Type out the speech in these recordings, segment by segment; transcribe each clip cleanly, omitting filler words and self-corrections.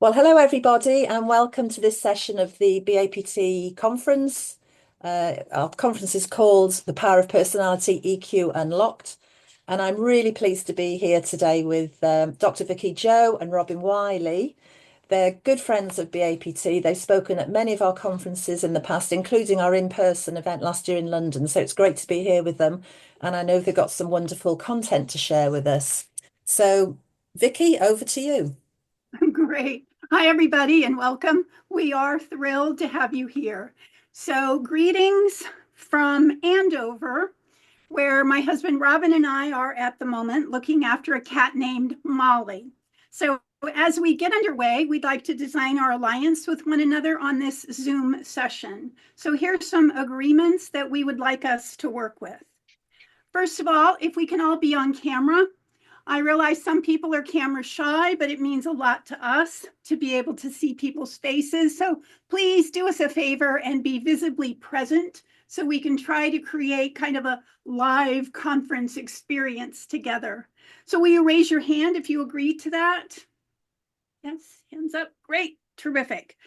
Well, hello everybody, and welcome to this session of the BAPT conference. Our conference is called The Power of Personality, EQ Unlocked. And I'm really pleased to be here today with Dr. Vicky Joe and Robin Wiley. They're good friends of BAPT. They've spoken at many of our conferences in the past, including our in-person event last year in London. So it's great to be here with them. And I know they've got some wonderful content to share with us. So, Vicky, over to you. Great. Hi, everybody, and welcome. We are thrilled to have you here. So, greetings from Andover, where my husband Robin and I are at the moment looking after a cat named Molly. So, as we get underway, we'd like to design our alliance with one another on this Zoom session. So, here's some agreements that we would like us to work with. First of all, if we can all be on camera. I realize some people are camera shy, but it means a lot to us to be able to see people's faces. So please do us a favor and be visibly present so we can try to create kind of a live conference experience together. So will you raise your hand if you agree to that? Yes, hands up. Great, terrific.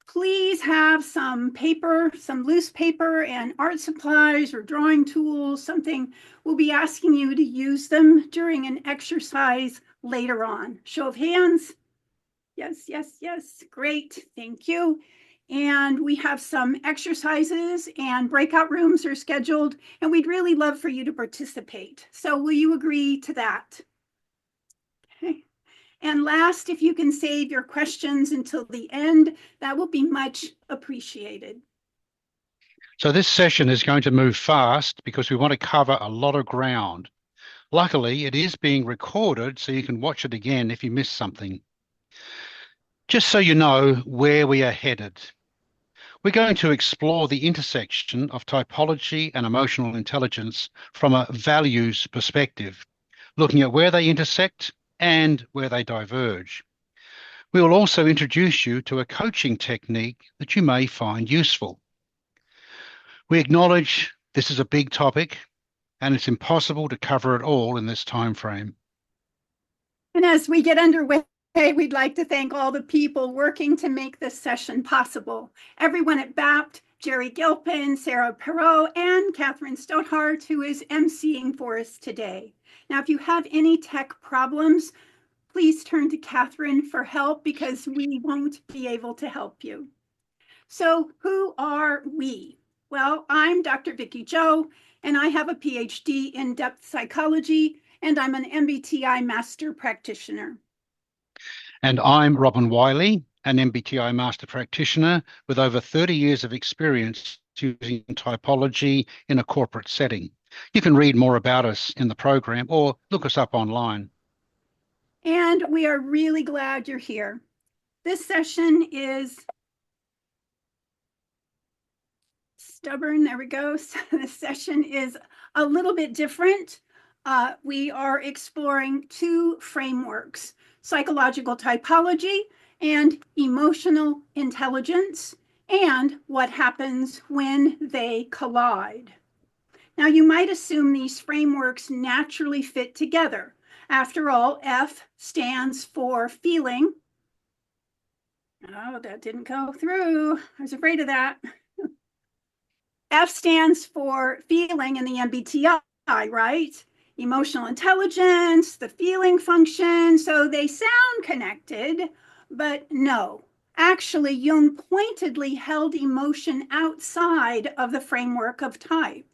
Please have some paper, some loose paper and art supplies or drawing tools, something. We'll be asking you to use them during an exercise later on. Show of hands. Yes, yes, yes. Great. Thank you. And we have some exercises and breakout rooms are scheduled, and we'd really love for you to participate. So will you agree to that? Okay. And last, if you can save your questions until the end, that will be much appreciated. So this session is going to move fast because we want to cover a lot of ground. Luckily, it is being recorded, so you can watch it again if you missed something. Just so you know where we are headed. We're going to explore the intersection of typology and emotional intelligence from a values perspective, looking at where they intersect and where they diverge. We will also introduce you to a coaching technique that you may find useful. We acknowledge this is a big topic and it's impossible to cover it all in this time frame. And as we get underway, we'd like to thank all the people working to make this session possible. Everyone at BAPT, Jerry Gilpin, Sarah Perot, and Catherine Stothart, who is emceeing for us today. Now, if you have any tech problems, please turn to Catherine for help because we won't be able to help you. So who are we? Well, I'm Dr. Vicky Joe, and I have a PhD in depth psychology, and I'm an MBTI master practitioner. And I'm Robin Wiley, an MBTI master practitioner with over 30 years of experience using typology in a corporate setting. You can read more about us in the program or look us up online. And we are really glad you're here. This session is stubborn. There we go. So this session is a little bit different. We are exploring two frameworks, psychological typology and emotional intelligence, and what happens when they collide. Now, you might assume these frameworks naturally fit together. After all, F stands for feeling. Oh, that didn't go through. I was afraid of that. F stands for feeling in the MBTI, right? Emotional intelligence, the feeling function. So they sound connected, but no. Actually, Jung pointedly held emotion outside of the framework of type.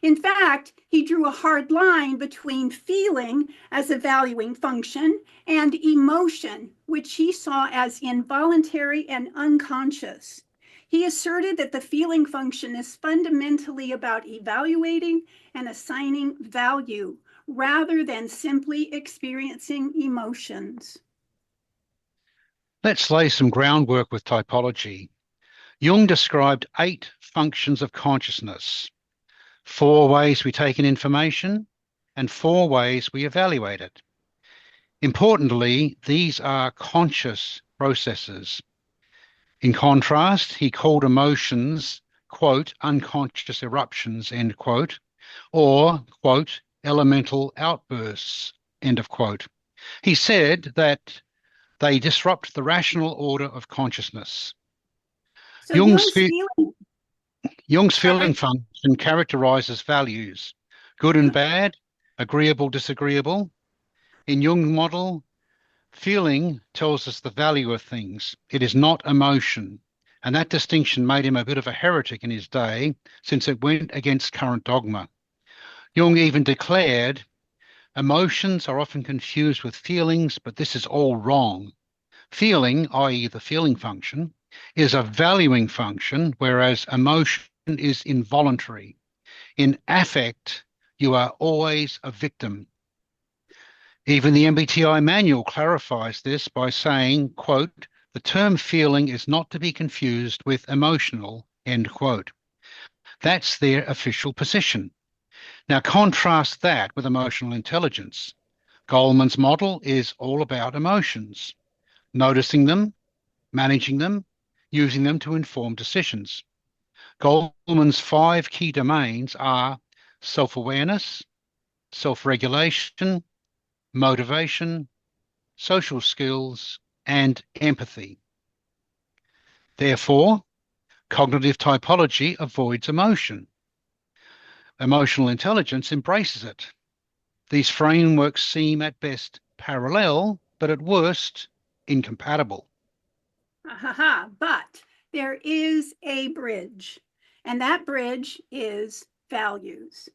In fact, he drew a hard line between feeling as a valuing function and emotion, which he saw as involuntary and unconscious. He asserted that the feeling function is fundamentally about evaluating and assigning value rather than simply experiencing emotions. Let's lay some groundwork with typology. Jung described 8 functions of consciousness, 4 ways we take in information, and 4 ways we evaluate it. Importantly, these are conscious processes. In contrast, he called emotions, quote, unconscious eruptions, end quote, or, quote, elemental outbursts, end of quote. He said that They disrupt the rational order of consciousness. So Jung's, Jung's feeling, Jung's feeling sorry. function characterizes values, good and bad, agreeable, disagreeable. In Jung's model, feeling tells us the value of things. It is not emotion. And that distinction made him a bit of a heretic in his day, since it went against current dogma. Jung even declared, emotions are often confused with feelings, but this is all wrong. Feeling, i.e., the feeling function, is a valuing function, whereas emotion is involuntary. In affect, you are always a victim. Even the MBTI manual clarifies this by saying, quote, the term feeling is not to be confused with emotional, end quote. That's their official position. Now contrast that with emotional intelligence. Goleman's model is all about emotions, noticing them, managing them, using them to inform decisions. Goleman's 5 key domains are self-awareness, self-regulation, motivation, social skills, and empathy. Therefore, cognitive typology avoids emotion. Emotional intelligence embraces it. These frameworks seem at best parallel, but at worst incompatible. But there is a bridge, and that bridge is values.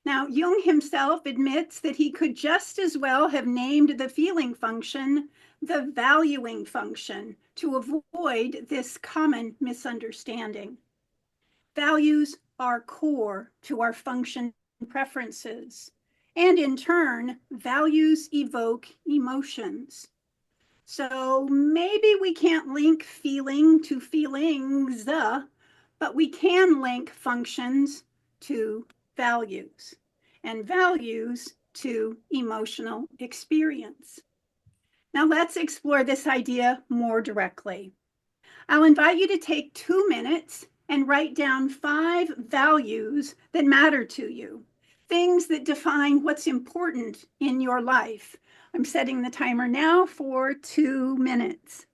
Now, Jung himself admits that he could just as well have named the feeling function the valuing function to avoid this common misunderstanding. Values are core to our function preferences, and in turn, values evoke emotions. So maybe we can't link feeling to feelings, but we can link functions to values and values to emotional experience. Now let's explore this idea more directly. I'll invite you to take 2 minutes and write down 5 values that matter to you, things that define what's important in your life. I'm setting the timer now for 2 minutes.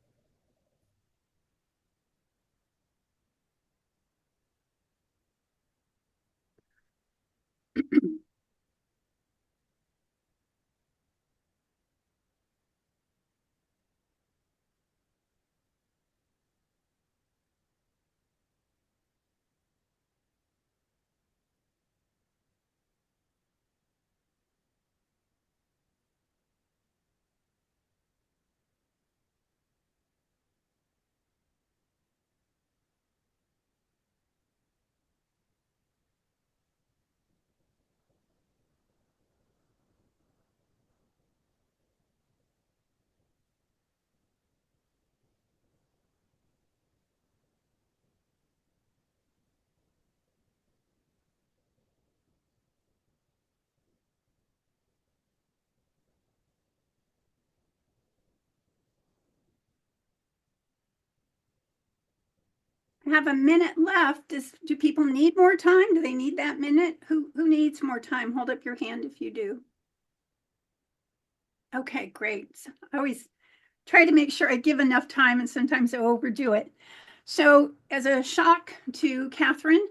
I have a minute left. Do people need more time? Do they need that minute? Who needs more time? Hold up your hand if you do. Okay, great. I always try to make sure I give enough time, and sometimes I overdo it. So as a shock to Catherine,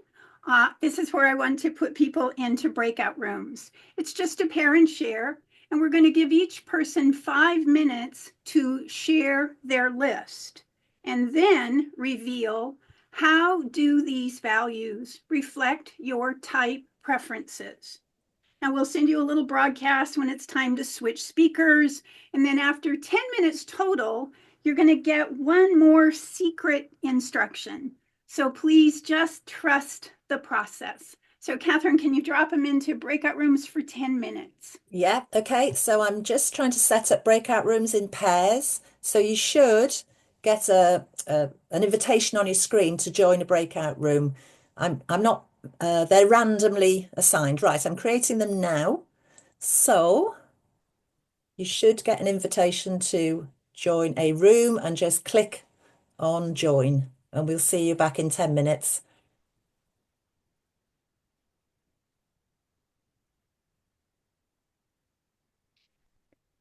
this is where I want to put people into breakout rooms. It's just a pair and share, and we're going to give each person 5 minutes to share their list and then reveal how do these values reflect your type preferences. Now we'll send you a little broadcast when it's time to switch speakers. And then after 10 minutes total, you're going to get one more secret instruction. So please just trust the process. So Catherine, can you drop them into breakout rooms for 10 minutes? Yeah, okay. So I'm just trying to set up breakout rooms in pairs. So you should get an invitation on your screen to join a breakout room. I'm not they're randomly assigned. Right, I'm creating them now. So you should get an invitation to join a room and just click on join, and we'll see you back in 10 minutes.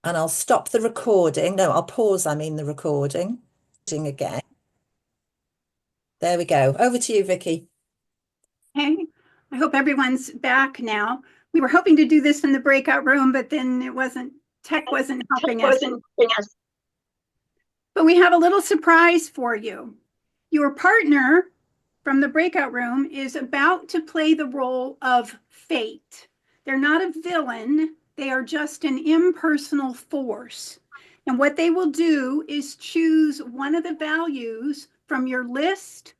And I'll stop the recording. No, I'll pause, I mean the recording. Again. There we go. Over to you, Vicky. Okay, I hope everyone's back now. We were hoping to do this in the breakout room, but then tech wasn't helping us. But we have a little surprise for you. Your partner from the breakout room is about to play the role of fate. They're not a villain, they are just an impersonal force. And what they will do is choose one of the values from your list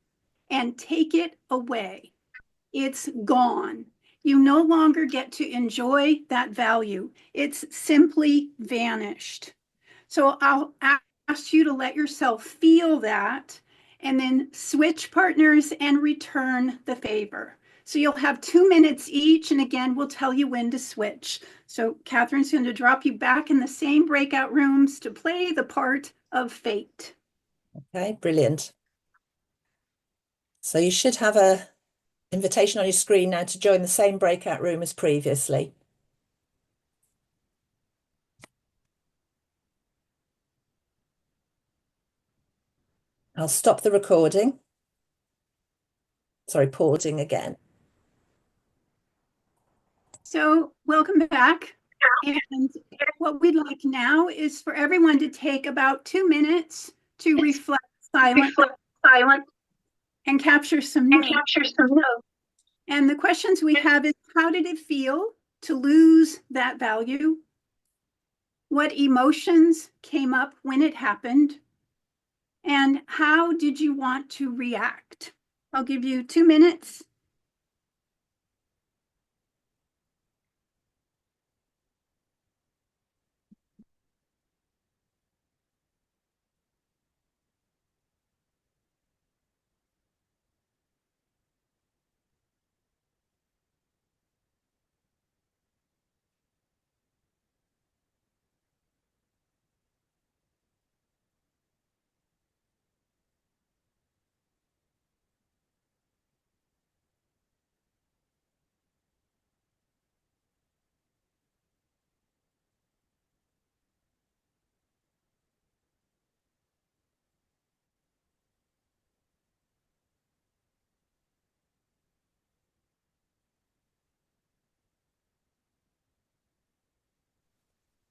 and take it away. It's gone. You no longer get to enjoy that value. It's simply vanished. So I'll ask you to let yourself feel that and then switch partners and return the favor. So you'll have 2 minutes each. And again, we'll tell you when to switch. So Catherine's going to drop you back in the same breakout rooms to play the part of fate. Okay, brilliant. So you should have an invitation on your screen now to join the same breakout room as previously. I'll stop the recording. Sorry, pausing again. So welcome back. And what we'd like now is for everyone to take about 2 minutes to reflect silent and capture some notes. And the questions we have is, how did it feel to lose that value? What emotions came up when it happened? And how did you want to react? I'll give you 2 minutes.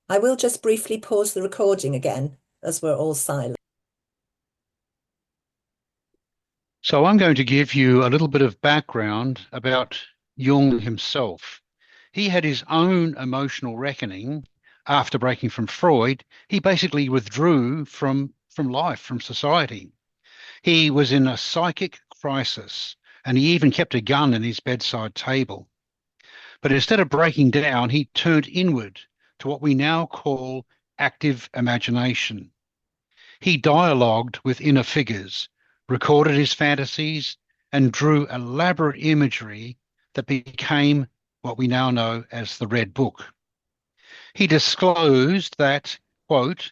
I will just briefly pause the recording again as we're all silent. So I'm going to give you a little bit of background about Jung himself. He had his own emotional reckoning after breaking from Freud. He basically withdrew from life, from society. He was in a psychic crisis, and he even kept a gun in his bedside table. But instead of breaking down, he turned inward to what we now call active imagination. He dialogued with inner figures, recorded his fantasies, and drew elaborate imagery that became what we now know as the Red Book. He disclosed that, quote,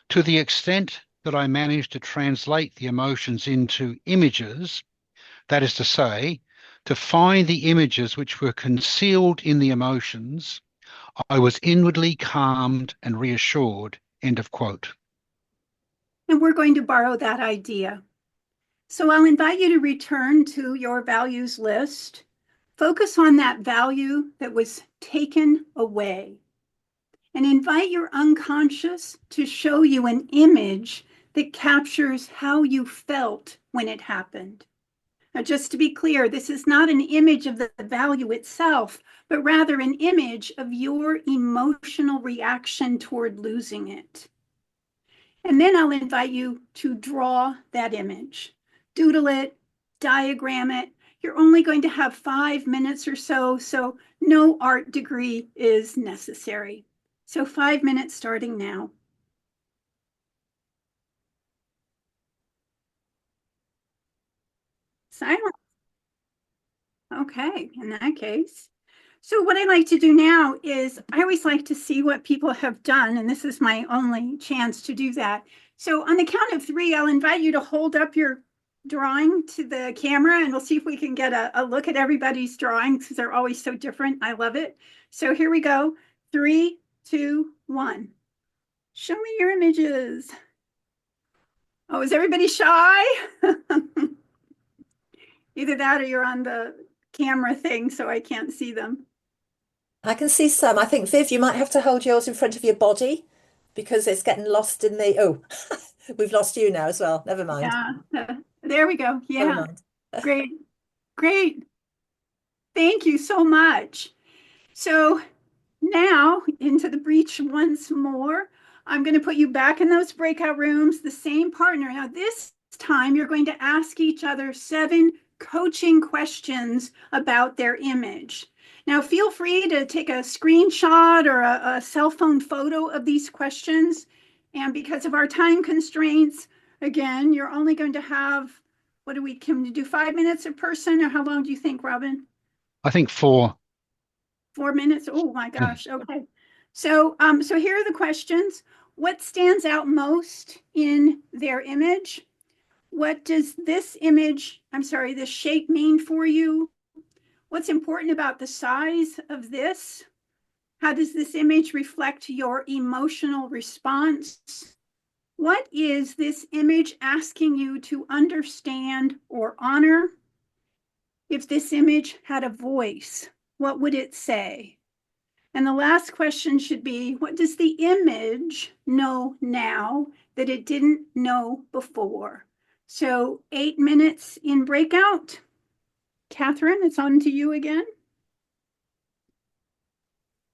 to the extent that I managed to translate the emotions into images, that is to say, to find the images which were concealed in the emotions, I was inwardly calmed and reassured, end of quote. And we're going to borrow that idea. So I'll invite you to return to your values list. Focus on that value that was taken away. And invite your unconscious to show you an image that captures how you felt when it happened. Now, just to be clear, this is not an image of the value itself, but rather an image of your emotional reaction toward losing it. And then I'll invite you to draw that image, doodle it, diagram it. You're only going to have 5 minutes or so, so no art degree is necessary. So 5 minutes starting now. Silence. Okay, in that case. So what I like to do now is I always like to see what people have done, and this is my only chance to do that. So on the count of 3, I'll invite you to hold up your drawing to the camera, and we'll see if we can get a look at everybody's drawings because they're always so different. I love it. So here we go. 3, 2, 1. Show me your images. Oh, is everybody shy? Either that or you're on the camera thing, so I can't see them. I can see some. I think, Viv, you might have to hold yours in front of your body because it's getting lost in the... Oh, we've lost you now as well. Never mind. Yeah, there we go. Never Yeah, mind. great, great. Thank you so much. So now into the breach once more. I'm going to put you back in those breakout rooms, the same partner. Now this time you're going to ask each other 7 coaching questions about their image. Now feel free to take a screenshot or a cell phone photo of these questions. And because of our time constraints, again, you're only going to have, can we do 5 minutes a person, or how long do you think, Robin? I think 4. 4 minutes? Oh my gosh. Okay. So, so here are the questions. What stands out most in their image? What does this image, this shape mean for you? What's important about the size of this? How does this image reflect your emotional response? What is this image asking you to understand or honor? If this image had a voice, what would it say? And the last question should be, what does the image know now that it didn't know before? So 8 minutes in breakout. Catherine, it's on to you again.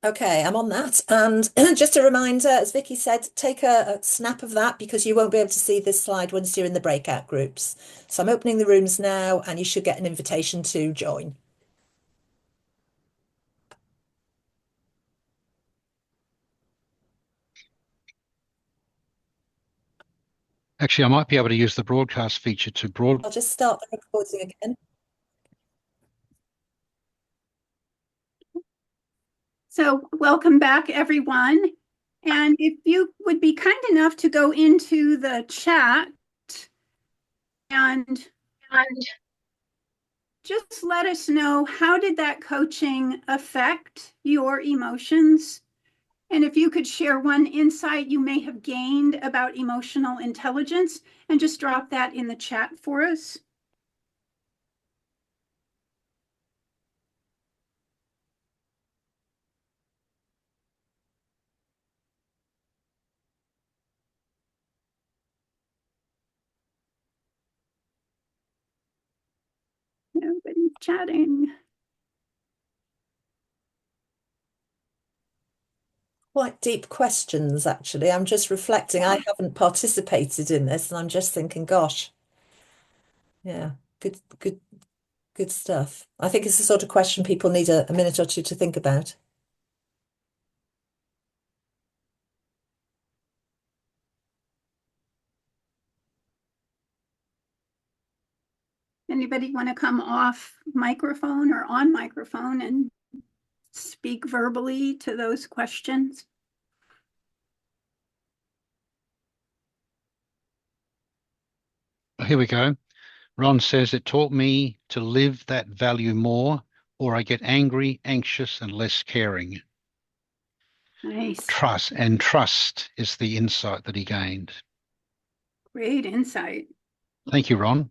Okay, I'm on that. And just a reminder, as Vicky said, take a snap of that because you won't be able to see this slide once you're in the breakout groups. So I'm opening the rooms now and you should get an invitation to join. Actually, I might be able to use the broadcast feature to I'll just start the recording again. So welcome back, everyone. And if you would be kind enough to go into the chat and just let us know, how did that coaching affect your emotions? And if you could share one insight you may have gained about emotional intelligence, and just drop that in the chat for us. Nobody's chatting. Quite deep questions, actually. I'm just reflecting. I haven't participated in this, and I'm just thinking, gosh, yeah, good stuff. I think it's the sort of question people need a minute or two to think about. Anybody want to come off microphone or on microphone and speak verbally to those questions? Here we go. Ron says it taught me to live that value more, or I get angry, anxious, and less caring. Nice. Trust is the insight that he gained. Great insight. Thank you, Ron.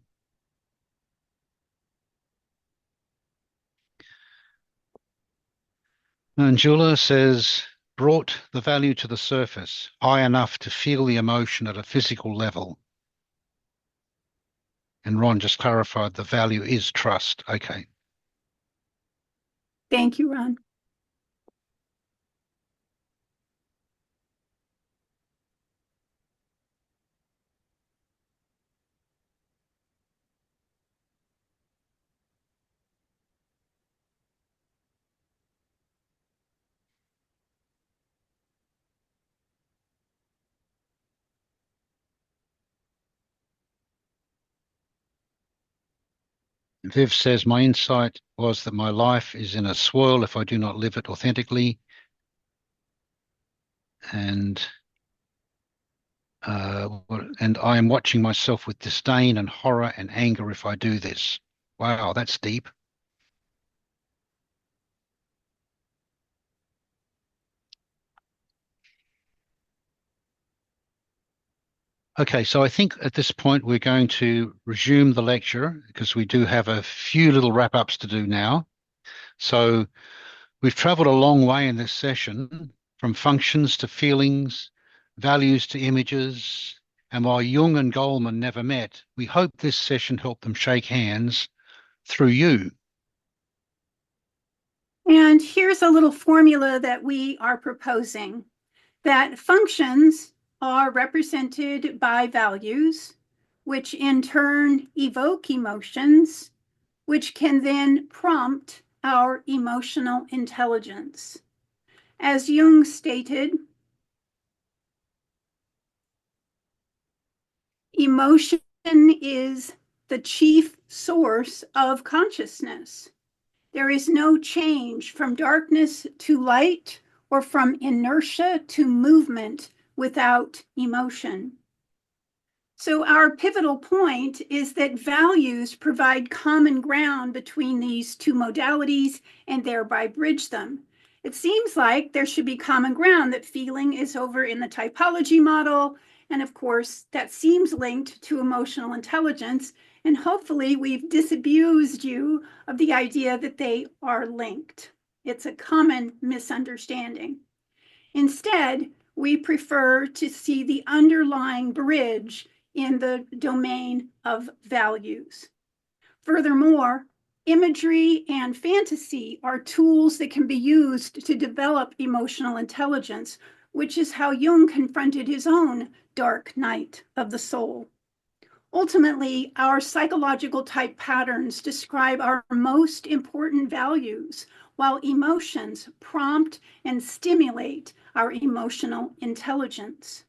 And Jula says, brought the value to the surface, high enough to feel the emotion at a physical level. And Ron just clarified the value is trust. Okay. Thank you, Ron. Viv says, my insight was that my life is in a swirl if I do not live it authentically. And I am watching myself with disdain and horror and anger if I do this. Wow, that's deep. Okay, so I think at this point we're going to resume the lecture because we do have a few little wrap-ups to do now. So we've traveled a long way in this session, from functions to feelings, values to images, and while Jung and Goleman never met, we hope this session helped them shake hands through you. And here's a little formula that we are proposing, that functions are represented by values, which in turn evoke emotions, which can then prompt our emotional intelligence. As Jung stated, emotion is the chief source of consciousness. There is no change from darkness to light or from inertia to movement without emotion. So our pivotal point is that values provide common ground between these two modalities and thereby bridge them. It seems like there should be common ground, that feeling is over in the typology model. And of course, that seems linked to emotional intelligence. And hopefully we've disabused you of the idea that they are linked. It's a common misunderstanding. Instead, we prefer to see the underlying bridge in the domain of values. Furthermore, imagery and fantasy are tools that can be used to develop emotional intelligence, which is how Jung confronted his own dark night of the soul. Ultimately, our psychological type patterns describe our most important values, while emotions prompt and stimulate our emotional intelligence.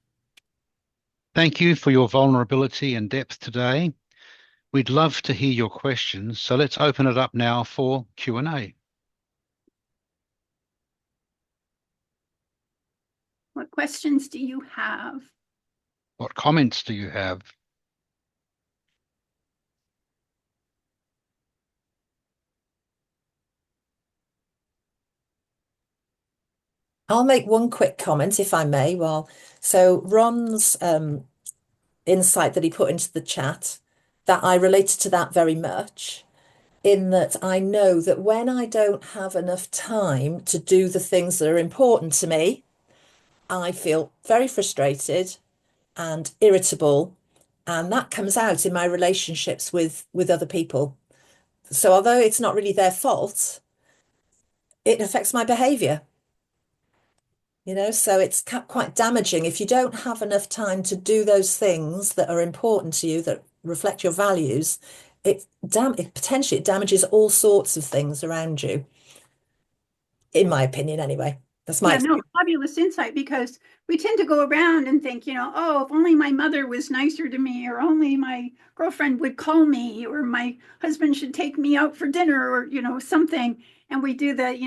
Thank you for your vulnerability and depth today. We'd love to hear your questions, so let's open it up now for Q&A. What questions do you have? What comments do you have? I'll make one quick comment if I may. So Ron's insight that he put into the chat, that I related to that very much, in that I know that when I don't have enough time to do the things that are important to me, I feel very frustrated and irritable, and that comes out in my relationships with other people. So although it's not really their fault, it affects my behavior. So it's quite damaging if you don't have enough time to do those things that are important to you, that reflect your values. It potentially it damages all sorts of things around you, in my opinion, anyway. That's my no, fabulous insight, because we tend to go around and think, oh, if only my mother was nicer to me, or only my girlfriend would call me, or my husband should take me out for dinner, or, something. And we do the,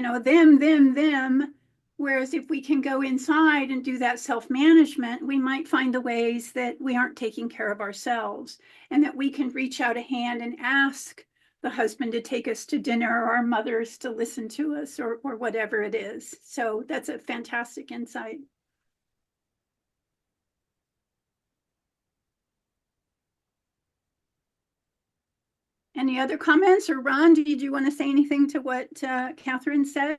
them. Whereas if we can go inside and do that self-management, we might find the ways that we aren't taking care of ourselves, and that we can reach out a hand and ask the husband to take us to dinner, or our mothers to listen to us, or whatever it is. So that's a fantastic insight. Any other comments? Or Ron, did you want to say anything to what Catherine said?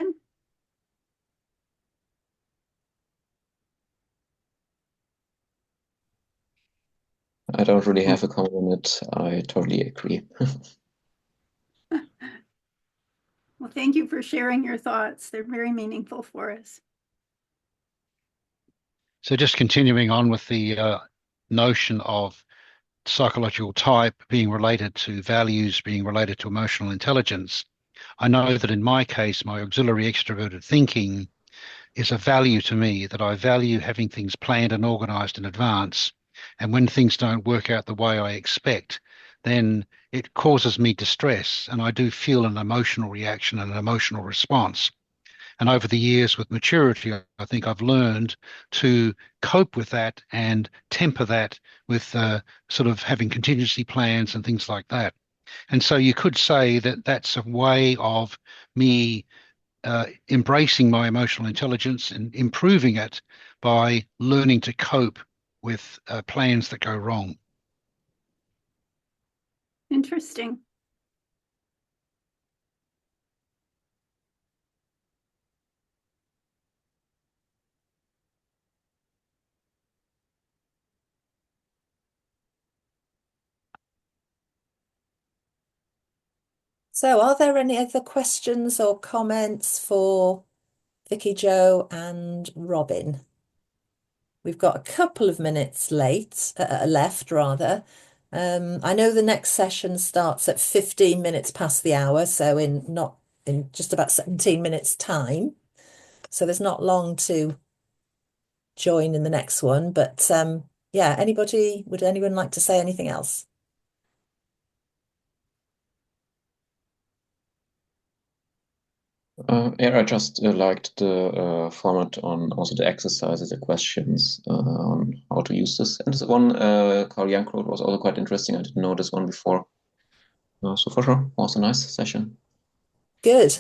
I don't really have a comment on it. I totally agree. Well, thank you for sharing your thoughts. They're very meaningful for us. So just continuing on with the notion of psychological type being related to values, being related to emotional intelligence, I know that in my case, my auxiliary extroverted thinking is a value to me, that I value having things planned and organized in advance. And when things don't work out the way I expect, then it causes me distress, and I do feel an emotional reaction and an emotional response. And over the years with maturity, I think I've learned to cope with that and temper that with sort of having contingency plans and things like that. And so you could say that that's a way of me embracing my emotional intelligence and improving it by learning to cope with plans that go wrong. Interesting. So are there any other questions or comments for Vicky, Jo and Robin? We've got a couple of minutes left rather. I know the next session starts at 15 minutes past the hour, so in just about 17 minutes time. So there's not long to join in the next one, but yeah, would anyone like to say anything else? Yeah, I just liked the format on also the exercises, the questions on how to use this. And this one, Carl Jung wrote was also quite interesting. I didn't know this one before. So for sure, was a nice session. Good.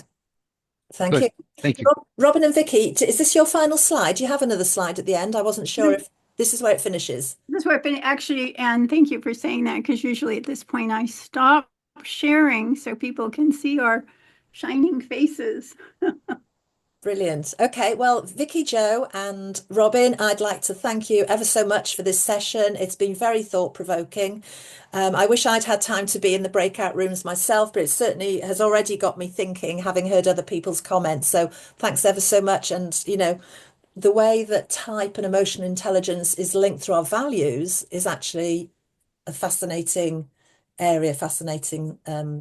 Thank Good. you. Thank you. Robin and Vicky, is this your final slide? Do you have another slide at the end? I wasn't sure if this is where it finishes. This is where I've been actually, and thank you for saying that, because usually at this point I stop sharing so people can see our shining faces. Brilliant. Okay, well, Vicky, Jo and Robin, I'd like to thank you ever so much for this session. It's been very thought-provoking. I wish I'd had time to be in the breakout rooms myself, but it certainly has already got me thinking, having heard other people's comments. So thanks ever so much. And, you know, the way that type and emotional intelligence is linked through our values is actually a fascinating area, fascinating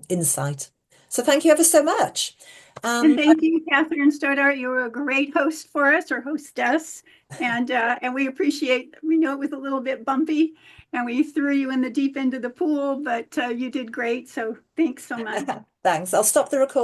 insight. So thank you ever so much. And thank you, Catherine Stoddart. You were a great host for us, or hostess. And we appreciate, we know it was a little bit bumpy and we threw you in the deep end of the pool, but you did great. So thanks so much. Thanks. I'll stop the recording.